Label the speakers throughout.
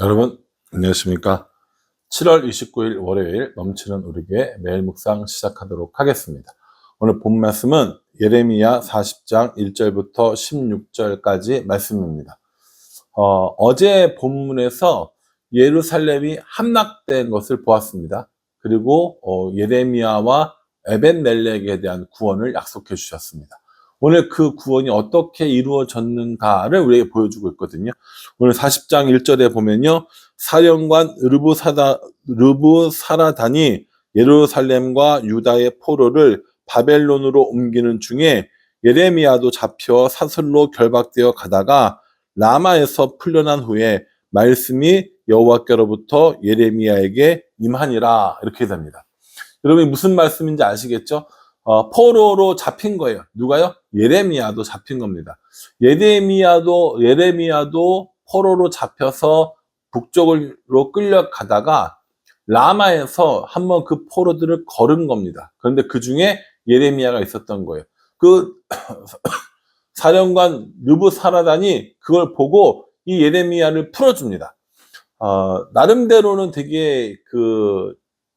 Speaker 1: 여러분 안녕하십니까. 7월 29일 월요일 넘치는 우리 교회 매일 묵상 시작하도록 하겠습니다. 오늘 본 말씀은 예레미야 40장 1절부터 16절까지 말씀입니다. 어제 본문에서 예루살렘이 함락된 것을 보았습니다. 그리고 예레미야와 에벤멜렉에 대한 구원을 약속해 주셨습니다. 오늘 그 구원이 어떻게 이루어졌는가를 우리에게 보여주고 있거든요. 오늘 40장 1절에 보면요, 사령관 르부사라단이 예루살렘과 유다의 포로를 바벨론으로 옮기는 중에 예레미야도 잡혀 사슬로 결박되어 가다가 라마에서 풀려난 후에 말씀이 여호와께로부터 예레미야에게 임하니라, 이렇게 됩니다. 여러분이 무슨 말씀인지 아시겠죠? 포로로 잡힌 거예요. 누가요? 예레미야도 잡힌 겁니다. 예레미야도 포로로 잡혀서 북쪽으로 끌려가다가 라마에서 한번 그 포로들을 거른 겁니다. 그런데 그 중에 예레미야가 있었던 거예요. 그 사령관 르부사라단이 그걸 보고 이 예레미야를 풀어줍니다. 나름대로는 되게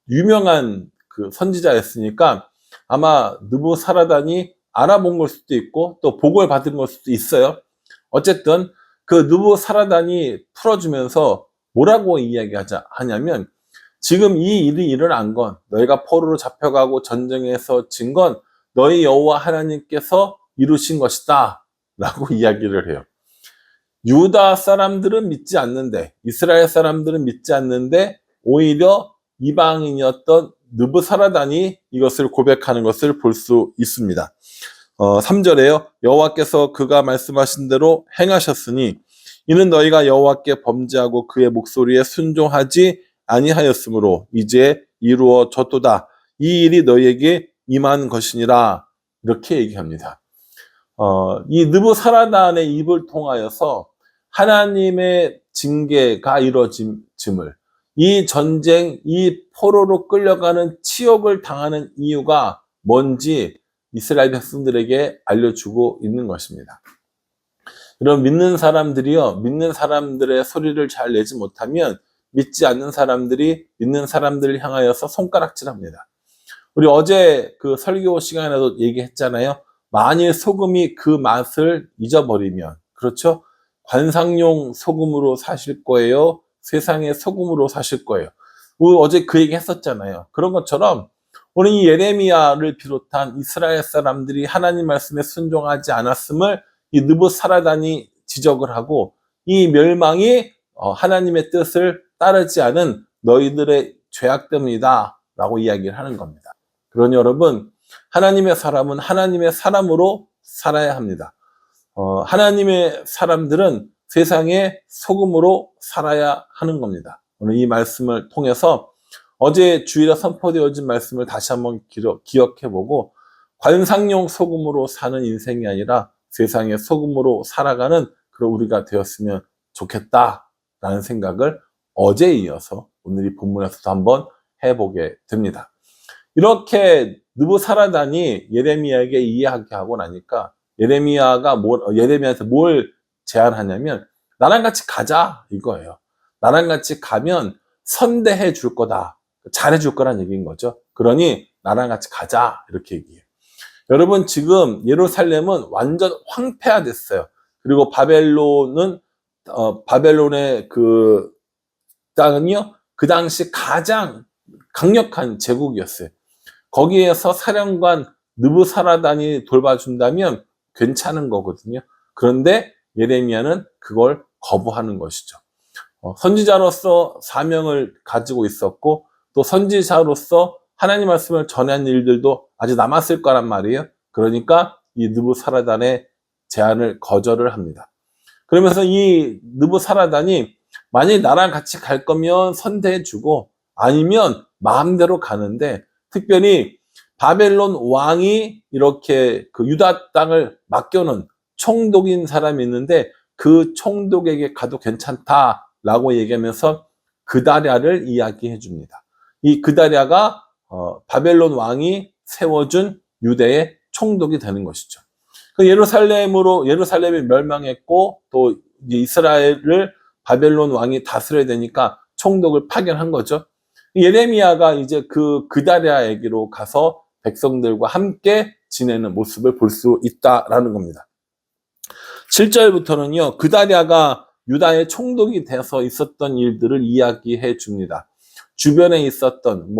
Speaker 1: 유명한 선지자였으니까 아마 르부사라단이 알아본 걸 수도 있고 또 보고를 받은 걸 수도 있어요. 어쨌든 그 르부사라단이 풀어주면서 뭐라고 이야기하냐면, 지금 이 일이 일어난 건, 너희가 포로로 잡혀가고 전쟁에서 진 건 너희 여호와 하나님께서 이루신 것이다 라고 이야기를 해요. 유다 사람들은 믿지 않는데, 이스라엘 사람들은 믿지 않는데 오히려 이방인이었던 느부사라단이 이것을 고백하는 것을 볼 수 있습니다. 3절에요. 여호와께서 그가 말씀하신 대로 행하셨으니 이는 너희가 여호와께 범죄하고 그의 목소리에 순종하지 아니하였으므로 이제 이루어졌도다. 이 일이 너희에게 임한 것이니라, 이렇게 얘기합니다. 이 느부사라단의 입을 통하여서 하나님의 징계가 이루어짐을, 이 전쟁, 이 포로로 끌려가는 치욕을 당하는 이유가 뭔지 이스라엘 백성들에게 알려주고 있는 것입니다. 이런 믿는 사람들이요, 믿는 사람들의 소리를 잘 내지 못하면 믿지 않는 사람들이 믿는 사람들을 향하여서 손가락질합니다. 우리 어제 그 설교 시간에도 얘기했잖아요. 만일 소금이 그 맛을 잊어버리면, 그렇죠? 관상용 소금으로 사실 거예요? 세상의 소금으로 사실 거예요? 어제 그 얘기 했었잖아요. 그런 것처럼 오늘 이 예레미야를 비롯한 이스라엘 사람들이 하나님 말씀에 순종하지 않았음을 이 느부사라단이 지적을 하고, 이 멸망이 하나님의 뜻을 따르지 않은 너희들의 죄악 때문이다 라고 이야기를 하는 겁니다. 그러니 여러분, 하나님의 사람은 하나님의 사람으로 살아야 합니다. 하나님의 사람들은 세상의 소금으로 살아야 하는 겁니다. 오늘 이 말씀을 통해서 어제 주일에 선포되어진 말씀을 다시 한번 기억해보고, 관상용 소금으로 사는 인생이 아니라 세상의 소금으로 살아가는 그런 우리가 되었으면 좋겠다라는 생각을 어제에 이어서 오늘 이 본문에서도 한번 해보게 됩니다. 이렇게 느부사라단이 예레미야에게 이야기하고 나니까 예레미야한테 뭘 제안하냐면, 나랑 같이 가자 이거예요. 나랑 같이 가면 선대해 줄 거다, 잘해 줄 거란 얘기인 거죠. 그러니 나랑 같이 가자, 이렇게 얘기해요. 여러분, 지금 예루살렘은 완전 황폐화됐어요. 그리고 바벨론의 그 땅은요, 그 당시 가장 강력한 제국이었어요. 거기에서 사령관 느부사라단이 돌봐준다면 괜찮은 거거든요. 그런데 예레미야는 그걸 거부하는 것이죠. 선지자로서 사명을 가지고 있었고, 또 선지자로서 하나님 말씀을 전한 일들도 아직 남았을 거란 말이에요. 그러니까 이 느부사라단의 제안을 거절을 합니다. 그러면서 이 느부사라단이 만약에 나랑 같이 갈 거면 선대해주고, 아니면 마음대로 가는데, 특별히 바벨론 왕이 이렇게 그 유다 땅을 맡겨놓은 총독인 사람이 있는데 그 총독에게 가도 괜찮다라고 얘기하면서 그다랴를 이야기해 줍니다. 이 그다랴가 바벨론 왕이 세워준 유대의 총독이 되는 것이죠. 그 예루살렘이 멸망했고, 또 이스라엘을 바벨론 왕이 다스려야 되니까 총독을 파견한 거죠. 예레미야가 이제 그 그다랴에게로 가서 백성들과 함께 지내는 모습을 볼 수 있다라는 겁니다. 7절부터는요, 그다랴가 유다의 총독이 돼서 있었던 일들을 이야기해 줍니다. 주변에 있었던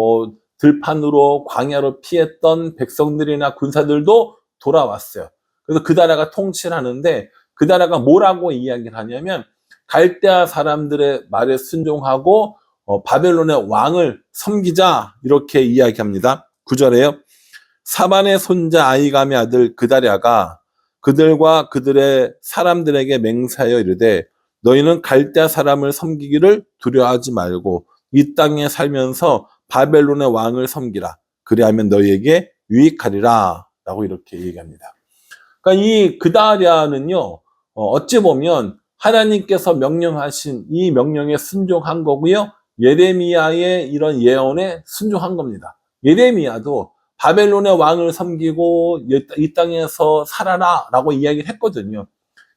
Speaker 1: 들판으로 광야로 피했던 백성들이나 군사들도 돌아왔어요. 그래서 그다랴가 통치를 하는데, 그다랴가 뭐라고 이야기를 하냐면 갈대아 사람들의 말에 순종하고 바벨론의 왕을 섬기자, 이렇게 이야기합니다. 9절에요. 사반의 손자 아이감의 아들 그다랴가 그들과 그들의 사람들에게 맹세하여 이르되 너희는 갈대아 사람을 섬기기를 두려워하지 말고 이 땅에 살면서 바벨론의 왕을 섬기라. 그리하면 너희에게 유익하리라. 라고 이렇게 얘기합니다. 그러니까 이 그다랴는요, 어찌 보면 하나님께서 명령하신 이 명령에 순종한 거고요. 예레미야의 이런 예언에 순종한 겁니다. 예레미야도 바벨론의 왕을 섬기고 이 땅에서 살아라 라고 이야기를 했거든요.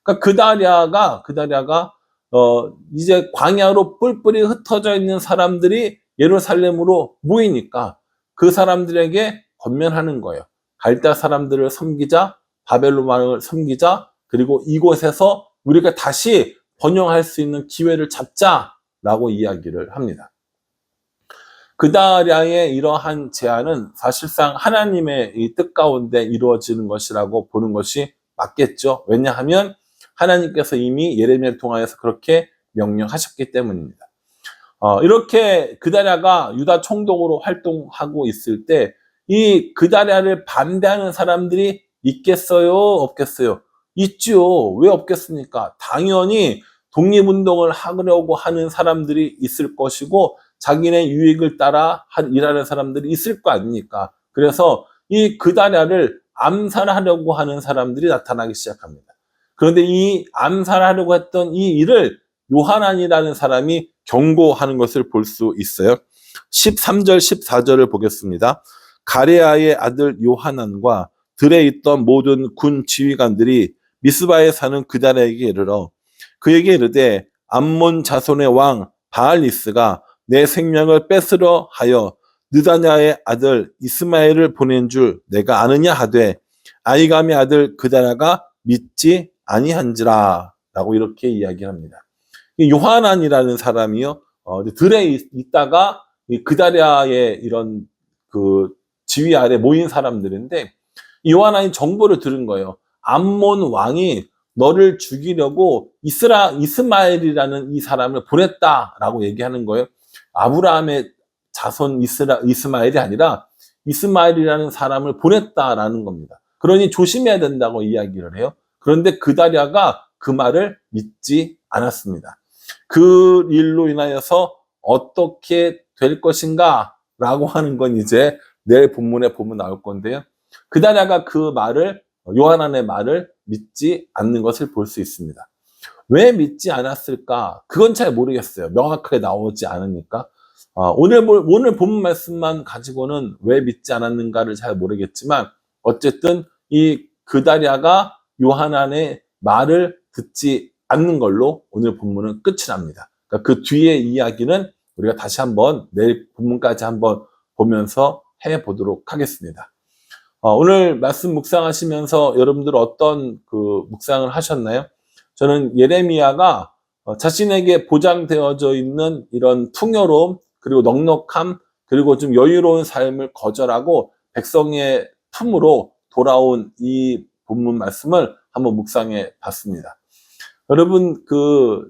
Speaker 1: 그러니까 그다랴가 이제 광야로 뿔뿔이 흩어져 있는 사람들이 예루살렘으로 모이니까 그 사람들에게 권면하는 거예요. 갈대아 사람들을 섬기자, 바벨론 왕을 섬기자, 그리고 이곳에서 우리가 다시 번영할 수 있는 기회를 잡자라고 이야기를 합니다. 그다랴의 이러한 제안은 사실상 하나님의 이 뜻 가운데 이루어지는 것이라고 보는 것이 맞겠죠. 왜냐하면 하나님께서 이미 예레미야를 통하여서 그렇게 명령하셨기 때문입니다. 이렇게 그다랴가 유다 총독으로 활동하고 있을 때 이 그다랴를 반대하는 사람들이 있겠어요? 없겠어요? 있죠. 왜 없겠습니까? 당연히 독립운동을 하려고 하는 사람들이 있을 것이고 자기네 유익을 따라 일하는 사람들이 있을 거 아닙니까? 그래서 이 그다랴를 암살하려고 하는 사람들이 나타나기 시작합니다. 그런데 이 암살하려고 했던 이 일을 요하난이라는 사람이 경고하는 것을 볼 수 있어요. 13절, 14절을 보겠습니다. 가레아의 아들 요하난과 들에 있던 모든 군 지휘관들이 미스바에 사는 그다랴에게 이르러 그에게 이르되 암몬 자손의 왕 바알리스가 내 생명을 뺏으려 하여 느다냐의 아들 이스마엘을 보낸 줄 내가 아느냐 하되 아이감의 아들 그다랴가 믿지 아니한지라 라고 이렇게 이야기합니다. 요하난이라는 사람이요, 들에 있다가 그다랴의 이런 그 지휘 아래 모인 사람들인데 이 요하난이 정보를 들은 거예요. 암몬 왕이 너를 죽이려고 이스마엘이라는 이 사람을 보냈다라고 얘기하는 거예요. 아브라함의 자손 이스마엘이 아니라 이스마엘이라는 사람을 보냈다라는 겁니다. 그러니 조심해야 된다고 이야기를 해요. 그런데 그다랴가 그 말을 믿지 않았습니다. 그 일로 인하여서 어떻게 될 것인가 라고 하는 건 이제 내일 본문에 보면 나올 건데요. 그다랴가 요하난의 말을 믿지 않는 것을 볼 수 있습니다. 왜 믿지 않았을까? 그건 잘 모르겠어요. 명확하게 나오지 않으니까. 오늘 본문 말씀만 가지고는 왜 믿지 않았는가를 잘 모르겠지만 어쨌든 이 그다랴가 요하난의 말을 듣지 않는 걸로 오늘 본문은 끝이 납니다. 그러니까 그 뒤의 이야기는 우리가 다시 한번 내일 본문까지 한번 보면서 해보도록 하겠습니다. 오늘 말씀 묵상하시면서 여러분들 어떤 그 묵상을 하셨나요? 저는 예레미야가 자신에게 보장되어져 있는 이런 풍요로움, 그리고 넉넉함, 그리고 좀 여유로운 삶을 거절하고 백성의 품으로 돌아온 이 본문 말씀을 한번 묵상해 봤습니다. 여러분, 그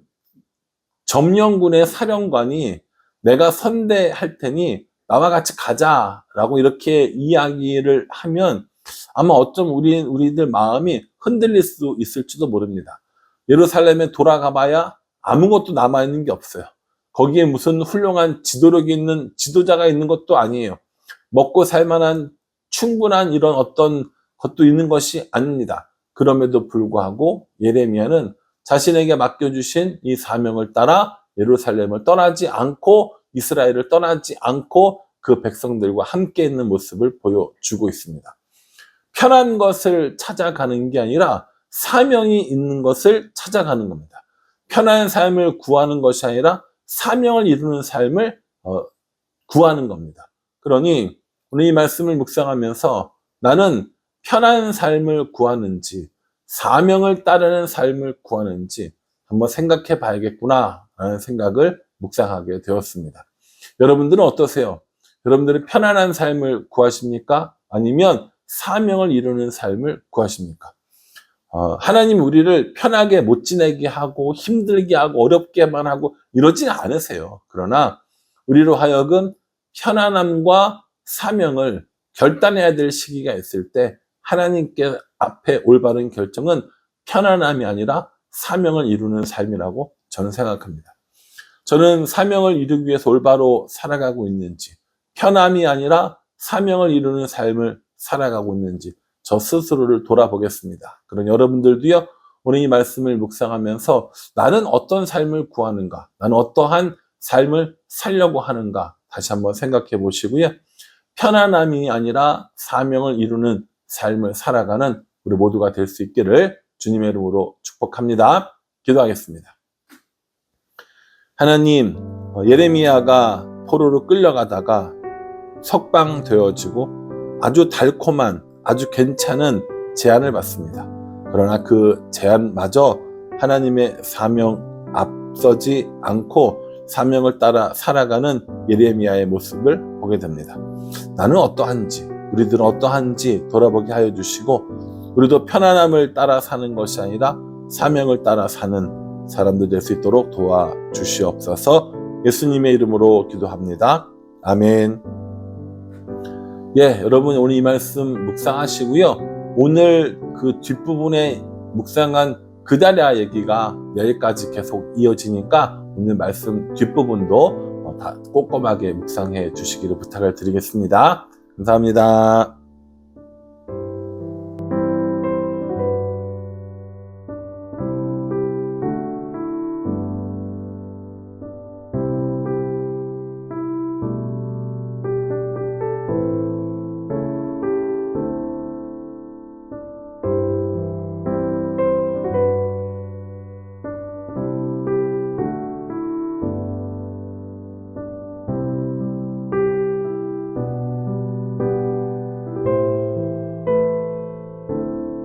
Speaker 1: 점령군의 사령관이 내가 선대할 테니 나와 같이 가자라고 이렇게 이야기를 하면 아마 어쩜 우리들 마음이 흔들릴 수 있을지도 모릅니다. 예루살렘에 돌아가 봐야 아무것도 남아있는 게 없어요. 거기에 무슨 훌륭한 지도력이 있는 지도자가 있는 것도 아니에요. 먹고 살만한 충분한 이런 어떤 것도 있는 것이 아닙니다. 그럼에도 불구하고 예레미야는 자신에게 맡겨주신 이 사명을 따라 예루살렘을 떠나지 않고 이스라엘을 떠나지 않고 그 백성들과 함께 있는 모습을 보여주고 있습니다. 편한 것을 찾아가는 게 아니라 사명이 있는 것을 찾아가는 겁니다. 편안한 삶을 구하는 것이 아니라 사명을 이루는 삶을 구하는 겁니다. 그러니 오늘 이 말씀을 묵상하면서 나는 편안한 삶을 구하는지 사명을 따르는 삶을 구하는지 한번 생각해 봐야겠구나 라는 생각을 묵상하게 되었습니다. 여러분들은 어떠세요? 여러분들은 편안한 삶을 구하십니까? 아니면 사명을 이루는 삶을 구하십니까? 하나님 우리를 편하게 못 지내게 하고 힘들게 하고 어렵게만 하고 이러지 않으세요. 그러나 우리로 하여금 편안함과 사명을 결단해야 될 시기가 있을 때 하나님께 앞에 올바른 결정은 편안함이 아니라 사명을 이루는 삶이라고 저는 생각합니다. 저는 사명을 이루기 위해서 올바로 살아가고 있는지, 편함이 아니라 사명을 이루는 삶을 살아가고 있는지 저 스스로를 돌아보겠습니다. 그런 여러분들도요, 오늘 이 말씀을 묵상하면서 나는 어떤 삶을 구하는가, 나는 어떠한 삶을 살려고 하는가 다시 한번 생각해 보시고요. 편안함이 아니라 사명을 이루는 삶을 살아가는 우리 모두가 될 수 있기를 주님의 이름으로 축복합니다. 기도하겠습니다. 하나님, 예레미야가 포로로 끌려가다가 석방되어지고 아주 달콤한, 아주 괜찮은 제안을 받습니다. 그러나 그 제안마저 하나님의 사명 앞서지 않고 사명을 따라 살아가는 예레미야의 모습을 보게 됩니다. 나는 어떠한지, 우리들은 어떠한지 돌아보게 하여 주시고 우리도 편안함을 따라 사는 것이 아니라 사명을 따라 사는 사람들 될 수 있도록 도와주시옵소서. 예수님의 이름으로 기도합니다. 아멘. 여러분 오늘 이 말씀 묵상하시고요. 오늘 그 뒷부분에 묵상한 그다랴 얘기가 내일까지 계속 이어지니까 오늘 말씀 뒷부분도 다 꼼꼼하게 묵상해 주시기를 부탁을 드리겠습니다. 감사합니다.